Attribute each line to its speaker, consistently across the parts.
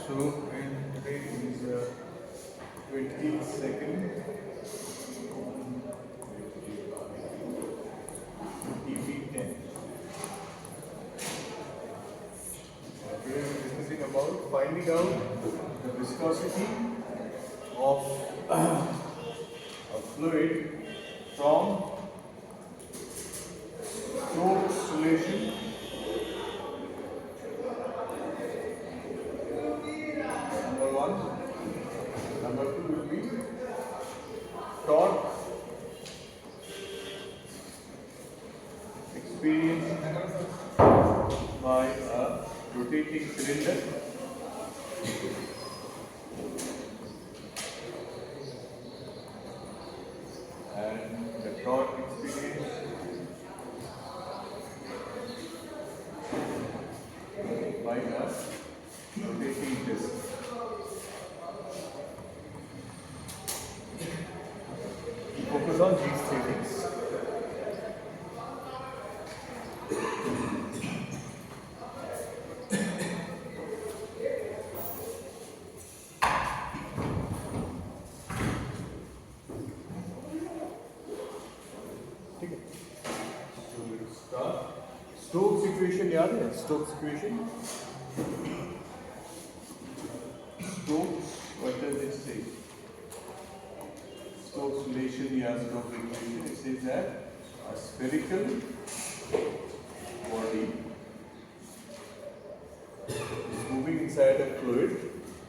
Speaker 1: So, and today is 22nd TP10. Today we are discussing about finding out the viscosity of a fluid from Stokes solution. Number one. Number two will be torque experienced by a rotating cylinder, and the torque experienced by a rotating disc. Focus on these three things. ठीक है, so let's start. Stokes equation याद है? Stokes equation. Stokes, what does it say? Stokes relation या Stokes equation. It says that a spherical body is moving inside a fluid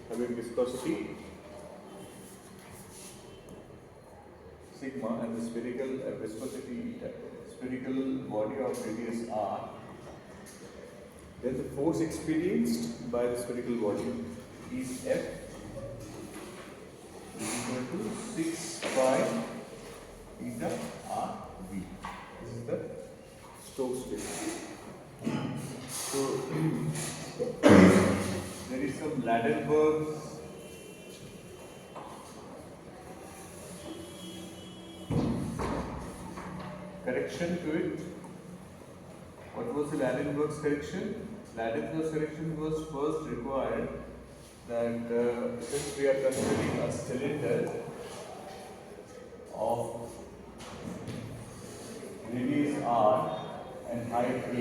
Speaker 1: having viscosity sigma and the spherical viscosity spherical body of radius r. Then the force experienced by the spherical body is F is equal to 6 pi eta r v. This is the Stokes law. So there is some Ladenburg correction to it. What was the Ladenburg's correction? Ladenburg's correction was first required that since we are considering a cylinder of radius r and height h,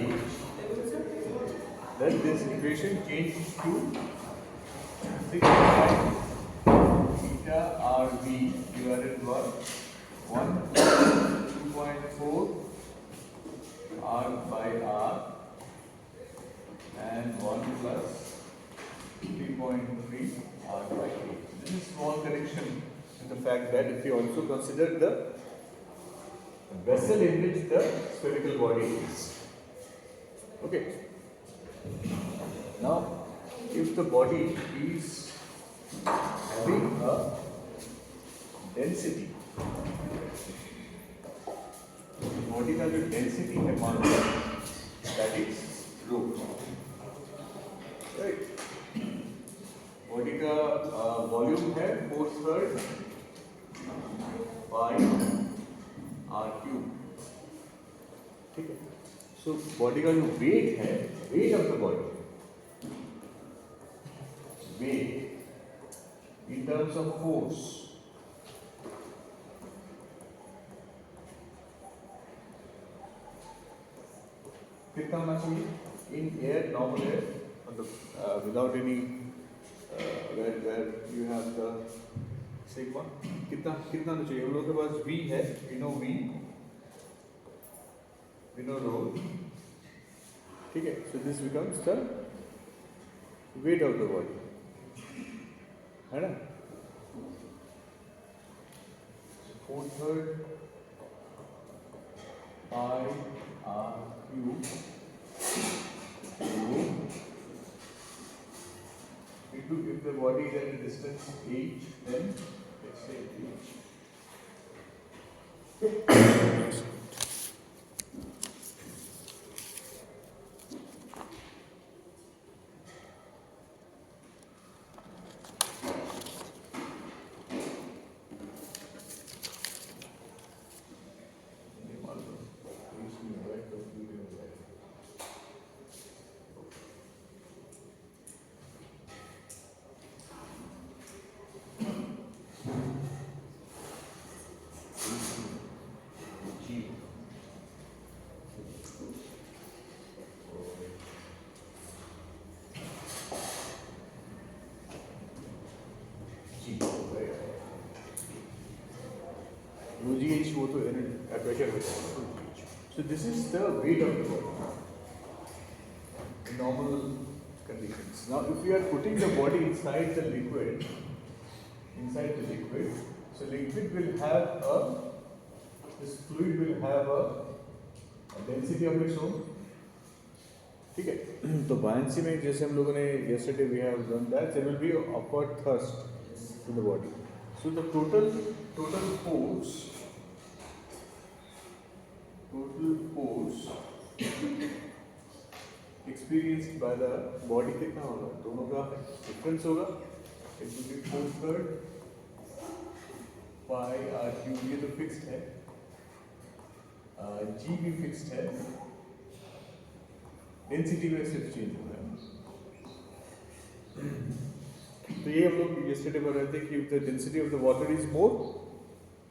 Speaker 1: then this equation changes to 6 pi eta rv divided by 1 2.4 r by r and 1 plus 3.3 r by 8. This is small correction in the fact that if you also consider the vessel in which the spherical body is. Okay. Now, if the body is having a density, body का जो density है मान लो that is rho, right. Body का volume है 4/3 bye are cube. ठीक है. So body का जो वेट है, weight of the body, weight in terms of force, कितना होना चाहिए इन एयर, नॉर्मल एयर, मतलब without any where you have the sigma, कितना होना चाहिए? हम लोग के पास v है, we know v, we know rho. ठीक है. So this becomes the weight of the body, है ना? 4/3 pi r cube into, if the body is at a distance h, then let's say h. 2gh वो तो pressure में जाएगा 2gh. So this is the weight of the body in normal conditions. Now if we are putting the body inside the liquid, so liquid will have this fluid will have a density of its own. ठीक है. तो buoyancy में जैसे हम लोगों ने yesterday we have done that, there will be upward thrust to the body. So the total force experienced by the body कितना होगा? दोनों का difference होगा. It will be 4/3 pi r cube. ये तो fixed है. G भी fixed है. Density में सिर्फ चेंज हो रहा है. तो ये हम लोग yesterday पढ़ रहे थे कि if the density of the water is more,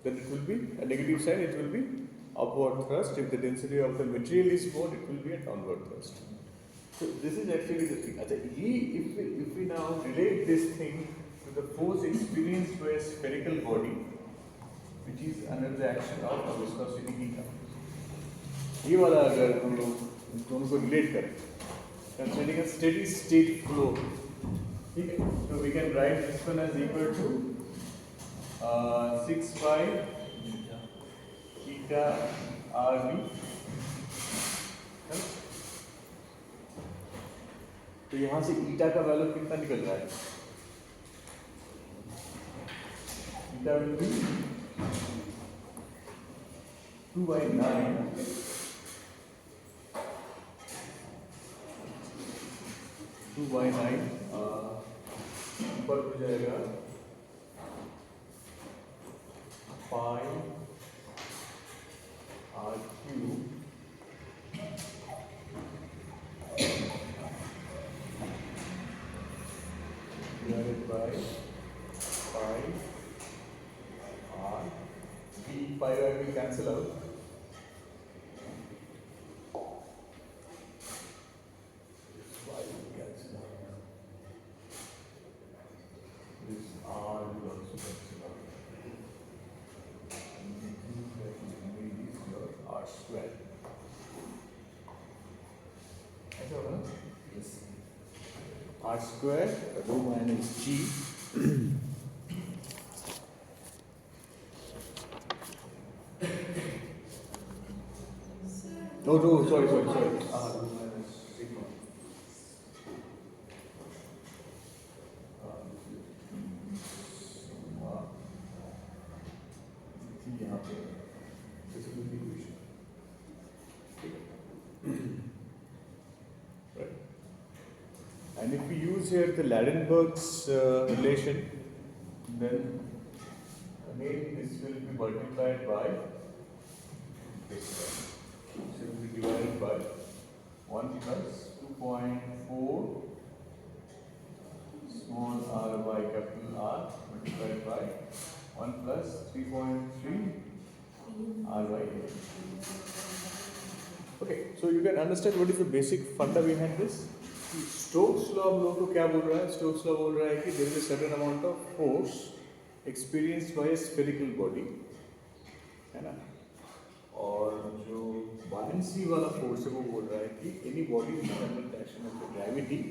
Speaker 1: then it will be a negative sign. It will be upward thrust. If the density of the material is more, it will be a downward thrust. So this is actually the thing. अच्छा ये if we now relate this thing to the force experienced by a spherical body, which is under the action of a viscosity eta. ये वाला अगर हम लोग दोनों को relate करें, considering a steady state flow, ठीक है? So we can write this one as equal to 6 pi eta RV. तो यहाँ से ईटा का वैल्यू कितना निकल रहा है? ईटा विल बी 2/9 ऊपर हो जाएगा pi r cube divided by pi r. Pi will cancel out. R square rho minus G sorry rho minus sigma यहाँ पे this will be the equation. Right. And if we use here the Ladenburg's relation, then again this will be multiplied by this one. So it will be divided by 1 plus 2.4 small r by capital R multiplied by 1 plus 3.3 r by a. Okay, so you can understand what is the basic funda behind this. Stokes law हम लोग को क्या बोल रहा है? Stokes law बोल रहा है कि there is a certain amount of force experienced by a spherical body, है ना? और जो buoyancy वाला force है वो बोल रहा है कि any body is under the action of the gravity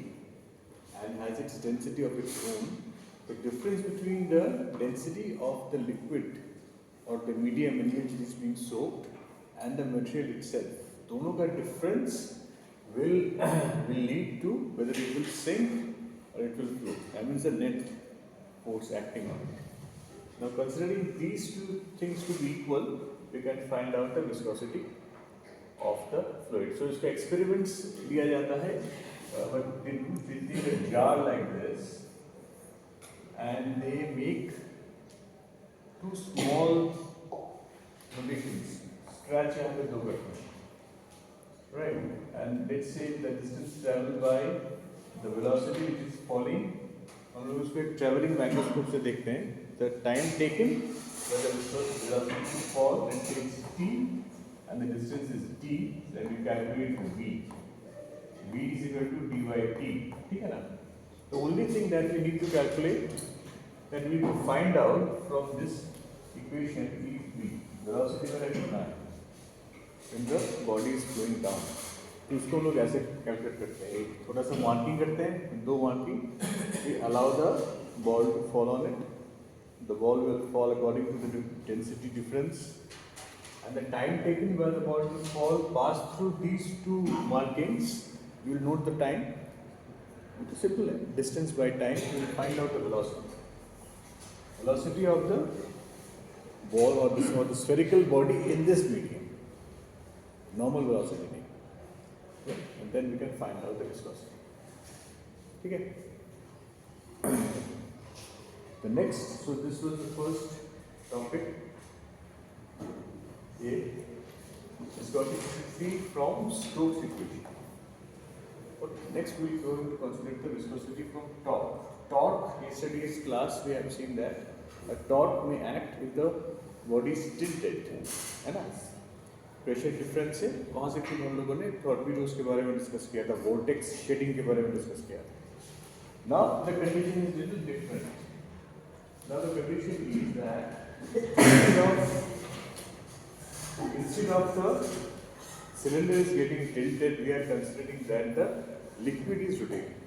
Speaker 1: and has its density of its own. The difference between the density of the liquid or the medium in which it is being soaked and the material itself, दोनों का difference will lead to whether it will sink or it will float. That means the net force acting on it. Now considering these two things to be equal, we can find out the viscosity of the fluid. So इसका experiments लिया जाता है, but they take a jar like this and they make two small molecules. Scratch यहाँ पे दो करते हैं. Right, and let's say the distance traveled by the velocity which is falling. हम लोग उसको एक traveling microscope से देखते हैं. The time taken by the velocity to fall, it takes t, and the distance is t. Then we calculate v. V is equal to d by t. ठीक है ना? The only thing that we need to calculate, that we need to find out from this equation is v. Velocity मेरा कितना है when the body is flowing down. तो इसको हम लोग ऐसे कैलकुलेट करते हैं, एक थोड़ा सा मार्किंग करते हैं, दो marking, we allow the ball to fall on it. The ball will fall according to the density difference, and the time taken where the ball will fall pass through these two markings. You will note the time. It is simple. Distance by time. You will find out the velocity. Velocity of the ball or the spherical body in this medium. Normal velocity. And then we can find out the viscosity. Okay. The next, so this was the first topic. A viscosity from Stokes equation. Okay. Next we are going to consider the viscosity from torque. Torque, yesterday's class we have seen that a torque may act if the body is tilted. है ना? Pressure difference से वहाँ से फिर हम लोगों ने torpedoes के बारे में डिस्कस किया था, वोर्टेक्स शेडिंग के बारे में डिस्कस किया था. Now the condition is little different. Now the condition is that instead of the cylinder is getting tilted, we are considering that the liquid is rotating.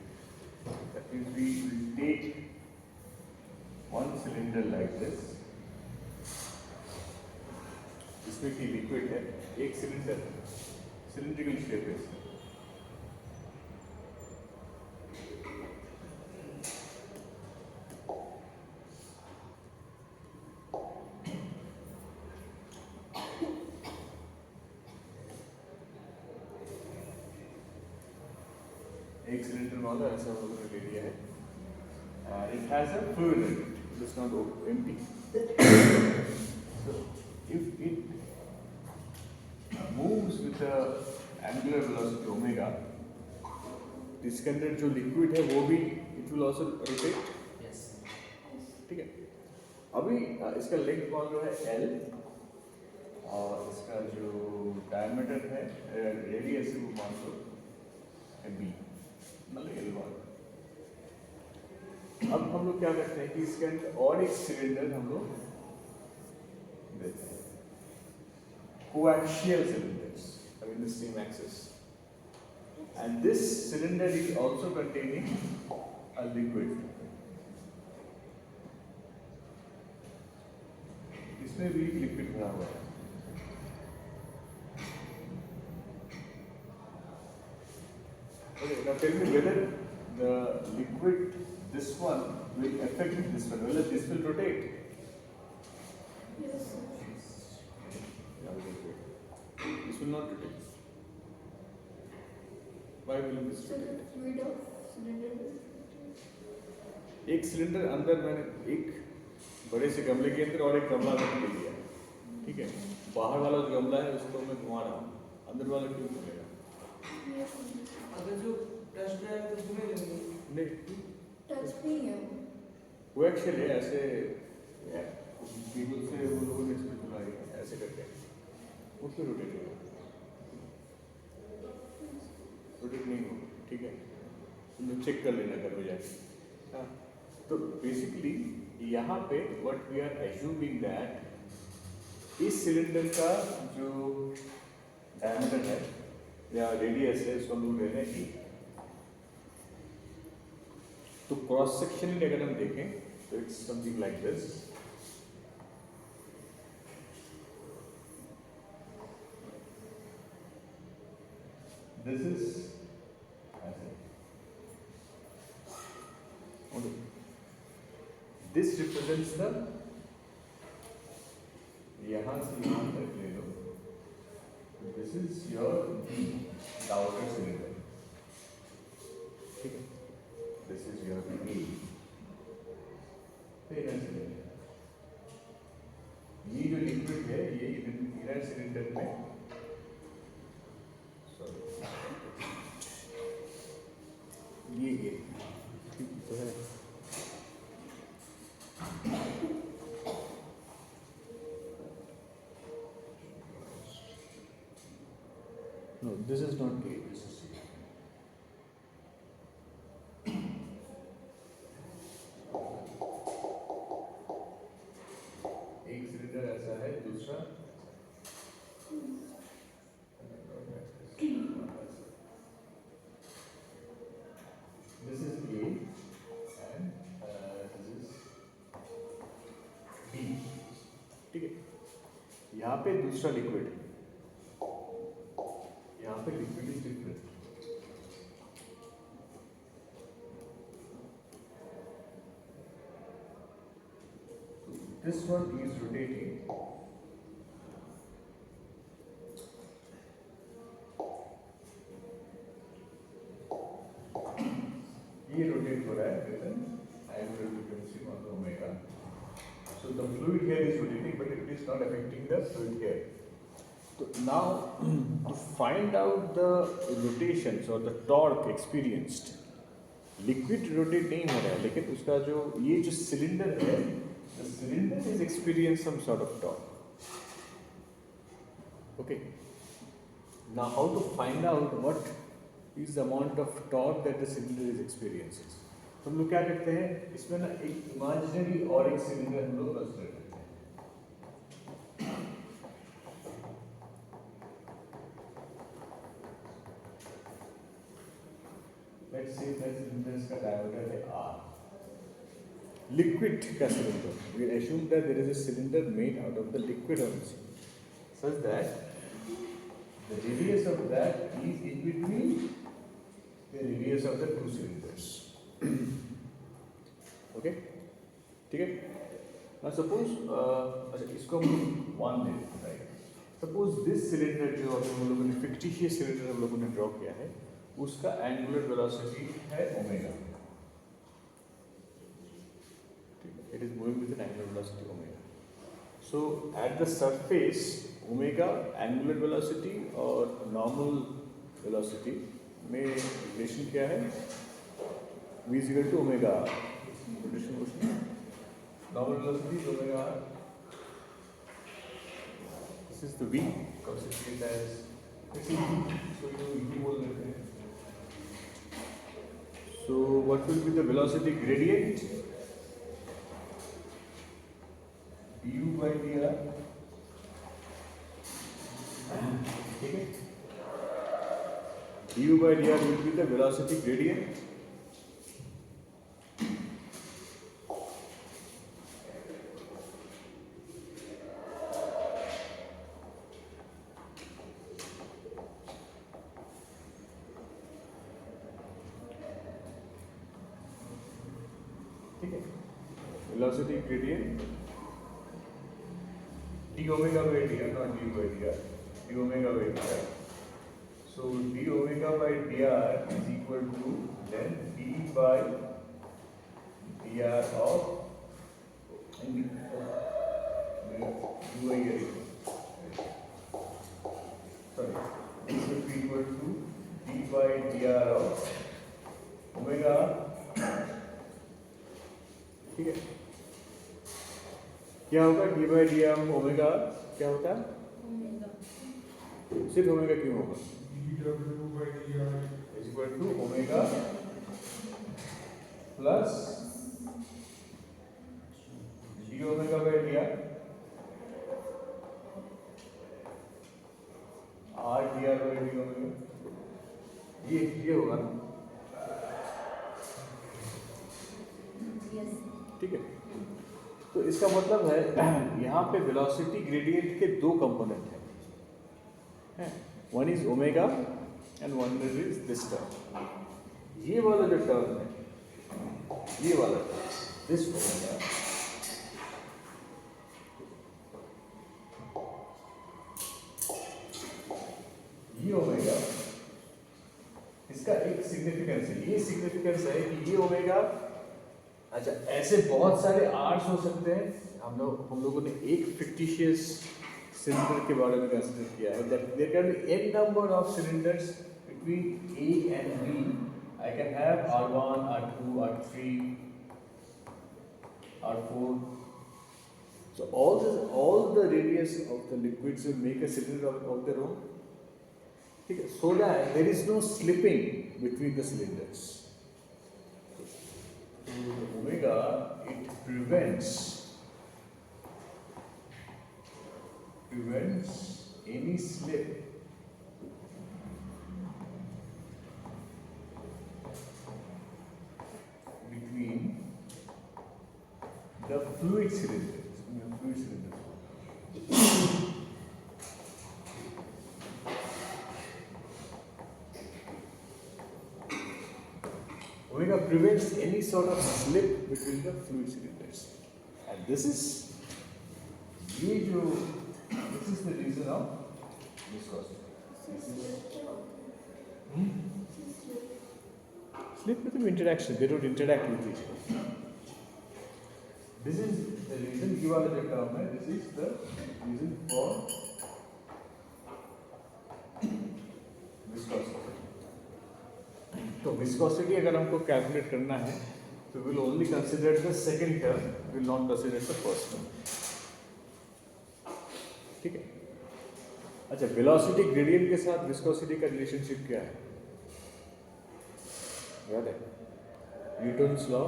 Speaker 1: That means we will take one cylinder like this. इसमें की liquid है, एक cylinder cylindrical shape है. एक cylinder वाला ऐसा उन्होंने ले लिया है. It has a fluid in it. It is not empty. So if it moves with the angular velocity omega, इसके अंदर जो लिक्विड है वो भी it will also rotate.
Speaker 2: Yes.
Speaker 1: ठीक है. अभी इसका लेंथ मान लो है L और इसका जो डायमीटर है रेडियस वो मान लो है B, मतलब L1. अब हम लोग क्या करते हैं कि इसके अंदर और एक सिलेंडर हम लोग देते हैं, coaxial cylinders having the same axis, and this cylinder is also containing a liquid. इसमें भी लिक्विड भरा हुआ है. Okay, now tell me whether the liquid, this one, will affect this one, whether this will rotate.
Speaker 3: Yes, sir.
Speaker 1: This will not rotate. Why will this
Speaker 3: So the
Speaker 1: rotate?
Speaker 3: fluid of cylinder will
Speaker 1: एक cylinder अंदर मैंने एक बड़े से गमले के अंदर और एक गमला मैंने ले लिया, ठीक है. बाहर वाला जो गमला है उसको मैं घुमा रहा हूँ, अंदर वाला क्यों घूमेगा?
Speaker 3: yes, sir.
Speaker 2: अगर जो टच ड्राइव तो घूमेगा
Speaker 1: नहीं,
Speaker 3: टच नहीं है वो.
Speaker 1: वो एक्चुअली ऐसे केबल से वो लोगों ने इसमें चलाई ऐसे करके, वो क्यों रोटेट होगा? रोटेट नहीं होगा, ठीक है. तुम लोग चेक कर लेना घर में जाके. हाँ, तो बेसिकली यहाँ पे what we are assuming that इस सिलेंडर का जो डायमीटर है या रेडियस है उसको हम लोग ले रहे हैं E. तो क्रॉस सेक्शन अगर हम देखें तो it's something like this. This is this represents the, यहां से यहां तक ले लो. This is your the outer cylinder, ठीक है. This is your E. Inner cylinder. ये जो लिक्विड है ये इनर सिलेंडर में, सॉरी ये तो है. No, this is not A, this is C. एक सिलेंडर ऐसा है, दूसरा यहाँ पे दूसरा लिक्विड है, यहाँ पे liquid is different. This one is rotating. ये rotate हो रहा है with an angular frequency of omega. So the fluid here is rotating, but it is not affecting the fluid here. So now to find out the rotations or the torque experienced, liquid rotate नहीं हो रहा है, लेकिन उसका जो ये जो cylinder है, the cylinder is experiencing some sort of torque. Okay. Now how to find out what is the amount of torque that the cylinder is experiencing? हम लोग क्या करते हैं, इसमें ना एक इमेजिनरी और एक सिलेंडर हम लोग कंसीडर करते हैं. Let's say that cylinder का diameter है R. Liquid का cylinder. We assume that there is a cylinder made out of the liquid only, such that the radius of that is in between the radius of the two cylinders. Okay? ठीक है? Now suppose अच्छा इसको हम one ले लेते हैं, right? Suppose this cylinder जो अभी हम लोगों ने fictitious cylinder हम लोगों ने draw किया है, उसका angular velocity है omega. It is moving with an angular velocity omega. So at the surface, omega angular velocity और normal velocity में relation क्या है? V is equal to omega r. Rotation motion. Normal velocity is omega r. This is the V. Consider it as so you बोल देते हैं. So what will be the velocity gradient? du by dr. ठीक है? du by dr will be the velocity gradient. ठीक है? Velocity gradient d omega by dr, not d by dr. d omega by dr. So d omega by dr is equal to then d by dr of du by here. Sorry, this will be equal to d by dr of omega. ठीक है? क्या होगा D by D M omega क्या होता है? सिर्फ omega क्यों होगा? Is equal to omega plus D omega by D R D R by D omega, ये होगा ना? ठीक है? तो इसका मतलब है यहाँ पे वेलोसिटी ग्रेडियंट के दो कंपोनेंट हैं, one is omega and one is this term. ये वाला जो टर्म है, ये वाला दिस ओमेगा, ये ओमेगा, इसका एक सिग्निफिकेंस है. ये सिग्निफिकेंस है कि ये ओमेगा, अच्छा ऐसे बहुत सारे आर्ट्स हो सकते हैं. हम लोगों ने एक फिक्टिशियस सिलेंडर के बारे में कंसीडर किया है that there can be n number of cylinders between A and B. I can have R1, R2, R3, R4. So all the radius of the liquids will make a cylinder of their own. ठीक है? So that there is no slipping between the cylinders. Omega, it prevents any slip between the fluid cylinders. omega prevents any sort of slip between the fluid cylinders, and this is the reason of viscosity. Slip with the interaction, they don't interact with each other. This is the reason, ये वाला जो term है, this is the reason for viscosity. तो viscosity अगर हमको calculate करना है, तो we will only consider the second term, we will not consider the first term. ठीक है? अच्छा, velocity gradient के साथ viscosity का relationship क्या है? याद है? न्यूटन्स लॉ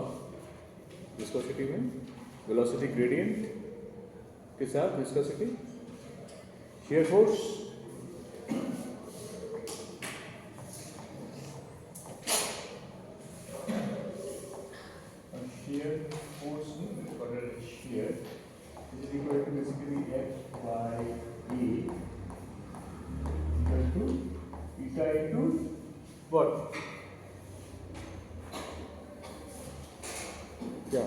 Speaker 1: विस्कोसिटी में वेलोसिटी ग्रेडियंट के साथ viscosity shear force shear is equal to basically F by E equal to eta into what? क्या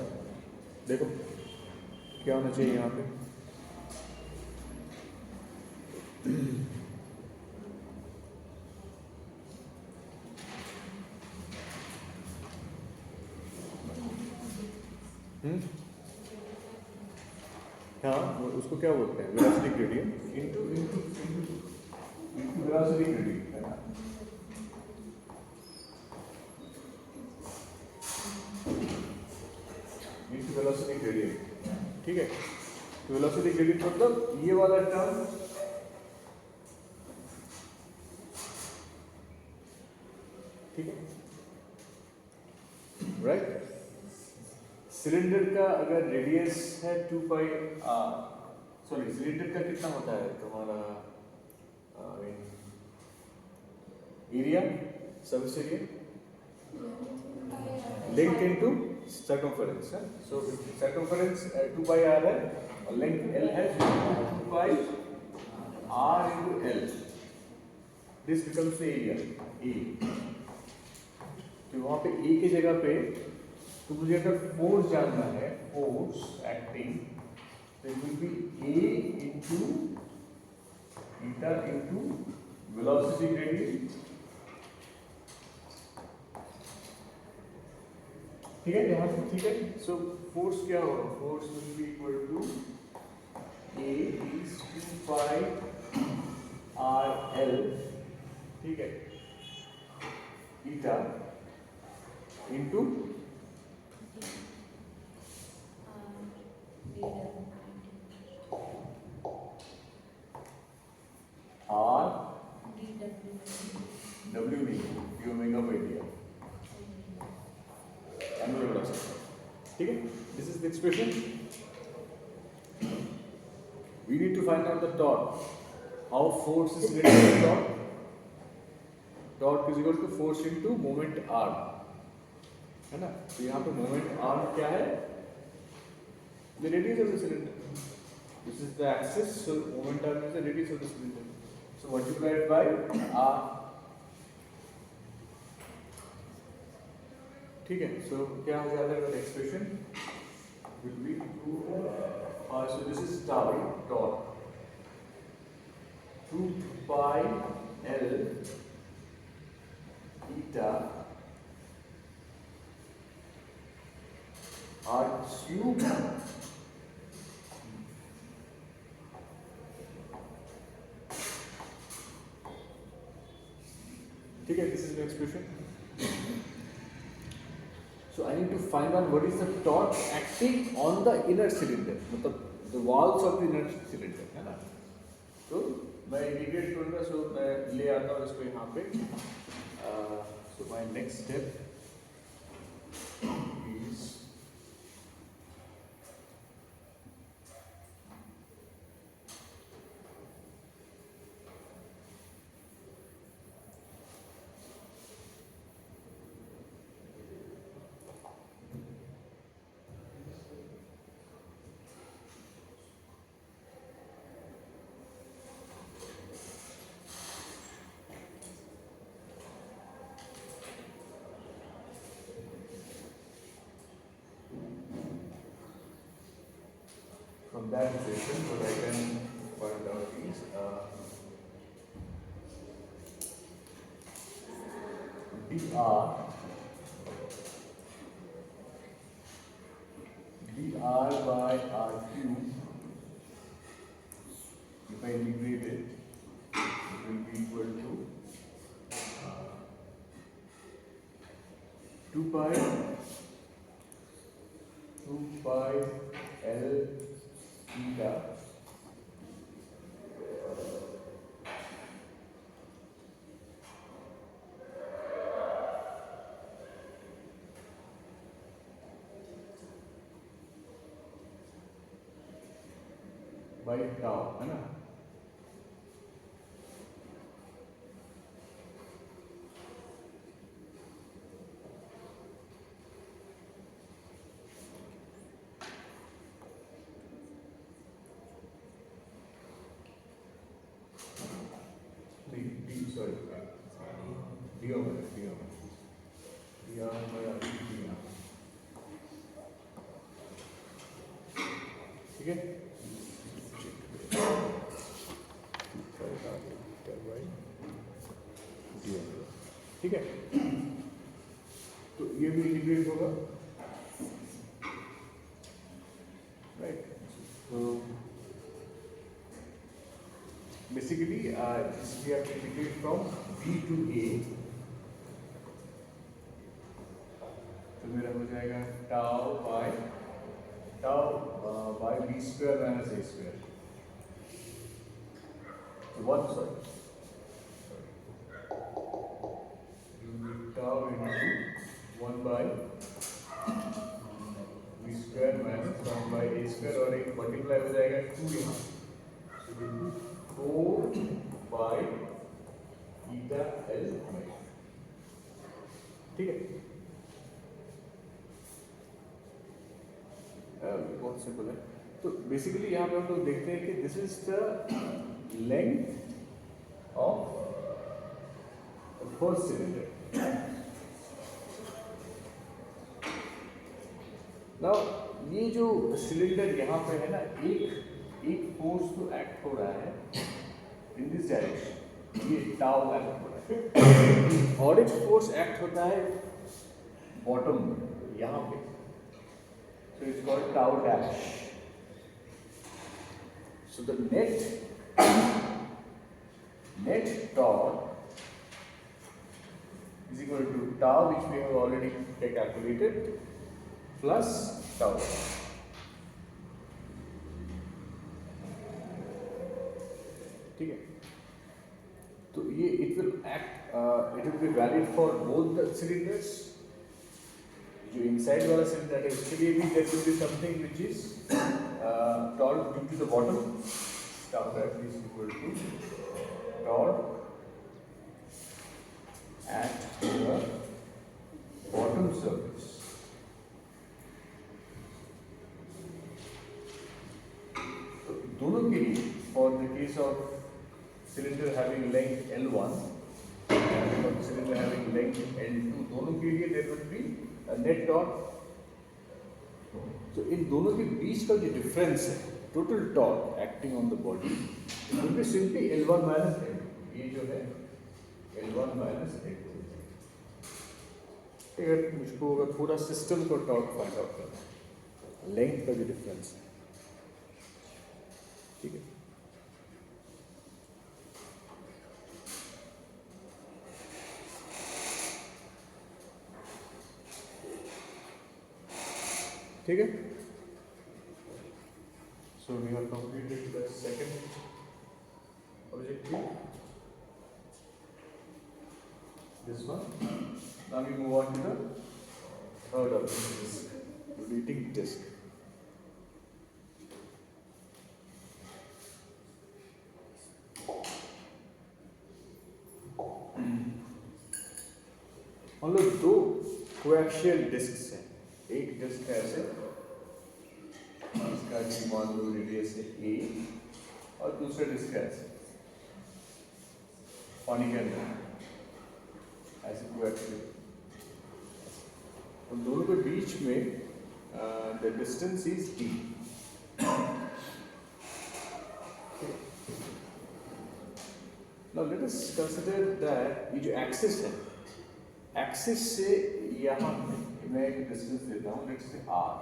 Speaker 1: देखो क्या होना चाहिए यहाँ पे हाँ उसको क्या बोलते हैं velocity gradient into velocity gradient है ना इनटू वेलोसिटी ग्रेडियंट ठीक है तो वेलोसिटी ग्रेडियंट मतलब ये वाला टर्म ठीक है राइट सिलेंडर का अगर रेडियस है 2 पाई सॉरी सिलेंडर का कितना होता है तुम्हारा area service area length into circumference है सो सर्कमफरेंस 2 पाई आर है और लेंथ एल है 2 pi R into L this becomes the area A तो वहां पे ए की जगह पे तो मुझे अगर फोर्स जानना है फोर्स एक्टिंग तो it will be A into eta into velocity gradient ठीक है यहाँ पे ठीक है सो फोर्स क्या होगा force will be equal to A is 2 pi R L ठीक है eta इनटू R W नहीं d omega by D annular velocity ठीक है this is the expression we need to find out the torque how force is related to torque is equal to force into moment r है ना तो यहाँ पे moment r क्या है the radius of the cylinder this is the axis so moment arm is the radius of the cylinder so multiplied by r ठीक है so क्या हो जाता है expression will be 2 so this is tau torque 2 pi l eta r cube ठीक है this is the expression so I need to find out what is the torque acting on the inner cylinder मतलब the walls of the inner cylinder है ना तो मैं integrate करूंगा सो मैं ले आता हूँ इसको यहाँ पे so my next step is from that equation, what I can find out is dr by r cube, if I integrate it, it will be equal to 2 pi L theta by tau, है ना? Sorry, d over ठीक है? ठीक है, तो ये भी integrate होगा, राइट? तो basically we have to integrate from b to a, तो मेरा हो जाएगा tau by b square minus a square, so what, sorry, tau into 1 by b square minus 1 by a square, और एक मल्टीप्लाई हो जाएगा 2 यहाँ, so 4 by eta L, ठीक है? बहुत सिंपल है। तो बेसिकली यहाँ पे हम लोग देखते हैं कि this is the length of first cylinder. Now ये जो सिलेंडर यहाँ पे है ना, एक फोर्स तो एक्ट हो रहा है इन दिस डायरेक्शन, ये टाउ एक्ट हो रहा है, और एक फोर्स एक्ट होता है बॉटम यहाँ पे, so it's called tau dash. So the net torque is equal to tau, which we have already calculated, plus tau. ठीक है? तो ये it will be valid for both the cylinders. जो inside वाला cylinder है उसके लिए भी there will be something which is torque due to the bottom. Tau dash is equal to torque at the bottom surface. तो दोनों के लिए, for the case of cylinder having length L1 and for cylinder having length L2, दोनों के लिए there will be a net torque. So इन दोनों के बीच का जो डिफरेंस है, total torque acting on the body, it will be simply L1 minus L2. ये जो है L1 माइनस L2। अगर मुझको अगर पूरा सिस्टम को टॉर्क फाइंड आउट करना है, लेंथ का जो डिफरेंस है, ठीक है? ठीक है? So we have completed the second objective. This one. Now we move on to the third objective, rotating disc. हम लोग दो कोएक्सियल डिस्क्स हैं, एक डिस्क है ऐसे, इसका जी मान लो रेडियस है a, और दूसरा डिस्क है ऐसे पानी के अंदर ऐसे कोएक्सियल। उन दोनों के बीच में the distance is d। Now let us consider that ये जो एक्सिस है, एक्सिस से यहाँ मैं एक डिस्टेंस देता हूँ, let's say r.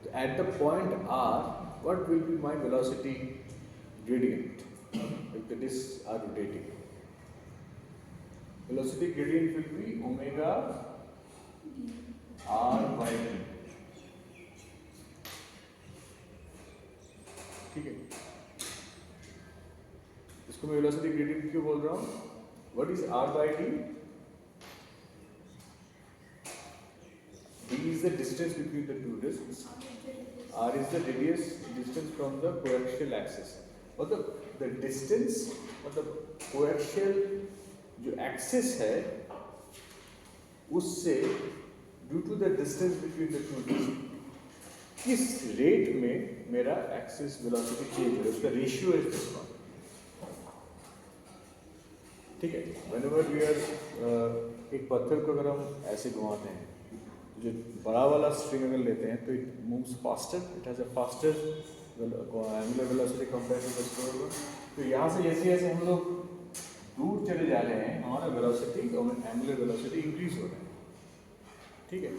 Speaker 1: So at the point r, what will be my velocity gradient if the discs are rotating? Velocity gradient will be omega r by d. ठीक है, इसको मैं वेलोसिटी ग्रेडियंट क्यों बोल रहा हूँ? What is r by d? d is the distance between the two discs, r is the radius distance from the coaxial axis. मतलब the distance, मतलब coaxial जो axis है उससे due to the distance between the two discs किस rate में मेरा axis velocity change हो रहा है, उसका रेशियो इज दिस वन. ठीक है, व्हेनेवर वी आर एक पत्थर को अगर हम ऐसे घुमाते हैं, जो बड़ा वाला स्ट्रिंग अगर लेते हैं तो it moves faster, it has a faster angular velocity compare to the slower one. तो यहाँ से जैसे जैसे हम लोग दूर चले जा रहे हैं हमारा वेलोसिटी एंगुलर वेलोसिटी इंक्रीज हो रहा है. ठीक है,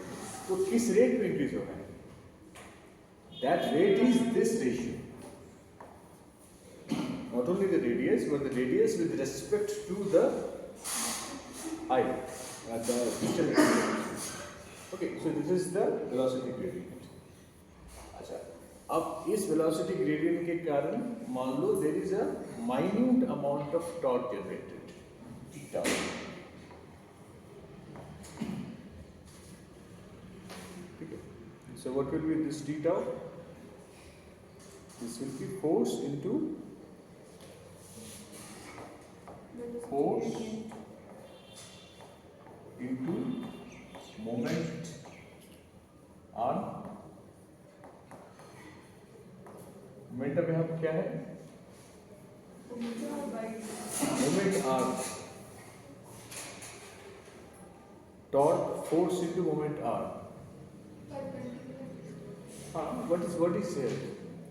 Speaker 1: तो किस रेट पे इंक्रीज हो रहा है? That rate is this ratio. Not only the radius, but the radius with respect to the height, the distance. Okay, so this is the velocity gradient. अच्छा, अब इस velocity gradient के कारण मान लो there is a minute amount of torque generated, theta. ठीक है, so what will be this theta? This will be force into moment on moment. अब यहाँ पे क्या है? Moment on torque force into moment r. What is here?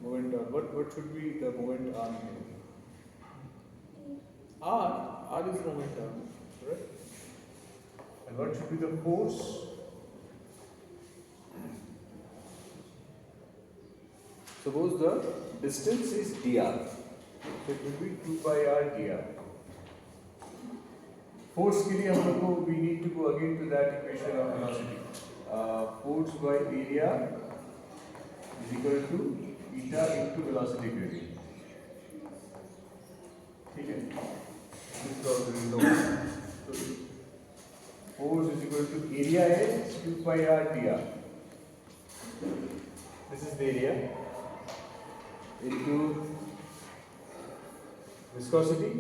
Speaker 1: Moment on. What should be the moment on here? R is moment on, right? And what should be the force? Suppose the distance is dr, so it will be 2 pi r dr. Force के लिए हम लोग को we need to go again to that equation of velocity. Force by area is equal to eta into velocity gradient. ठीक है, इसको already know. So force is equal to area is 2 pi r dr. This is the area into viscosity,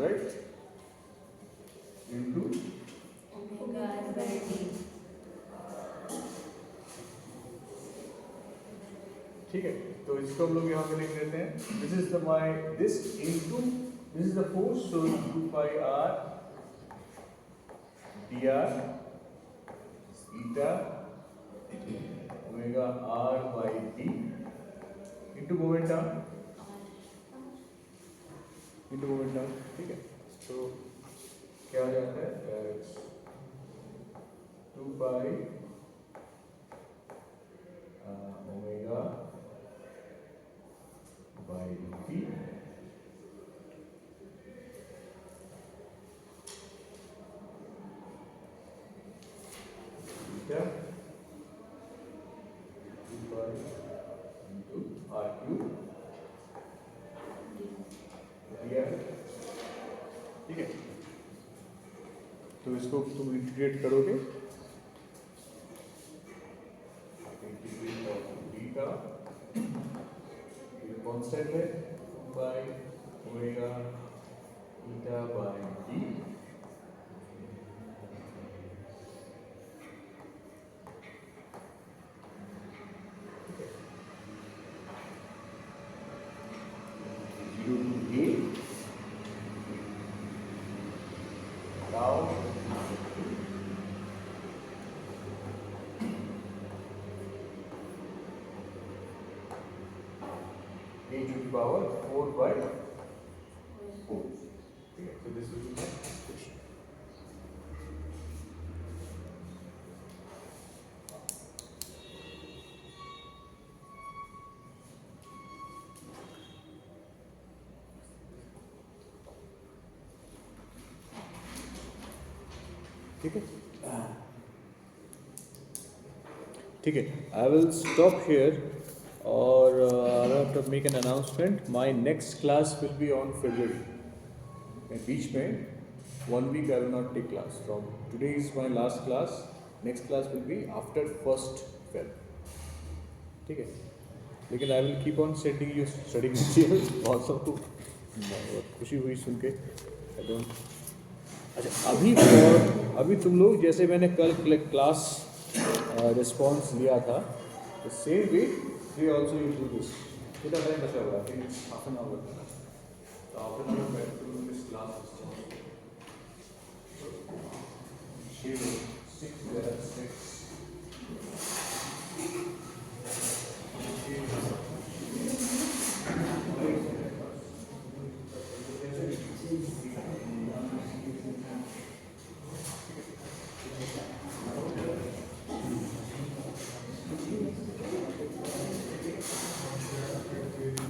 Speaker 1: right? Into
Speaker 3: omega r by d.
Speaker 1: ठीक है, तो इसको हम लोग यहाँ पे लिख देते हैं. This is the this into this is the force, so 2 pi r dr eta omega r by d into momentum. ठीक है, तो क्या हो जाता है? 2 pi omega by d क्या 2 pi into r cube dr. ठीक है, तो इसको तुम इंटीग्रेट करोगे, डी का कांस्टेंट है 2 pi omega eta by d. a to the power 4 by 4. Okay, so this will be my question. ठीक है, ठीक है. I will stop here, or I have to make an announcement. My next class will be on February. बीच में 1 week I will not take class. From today is my last class. Next class will be after 1st Feb. ठीक है. लेकिन I will keep on sending you study material. बहुत सबको खुशी हुई सुन के. I don't. अच्छा, अभी तुम लोग जैसे मैंने कल क्लास रिस्पॉन्स लिया था, the same way we also you do this. कितना टाइम बचा हुआ है? Half an hour. तो हाफ एन आवर बैठ टू दिस क्लास रिस्पॉन्स 6 6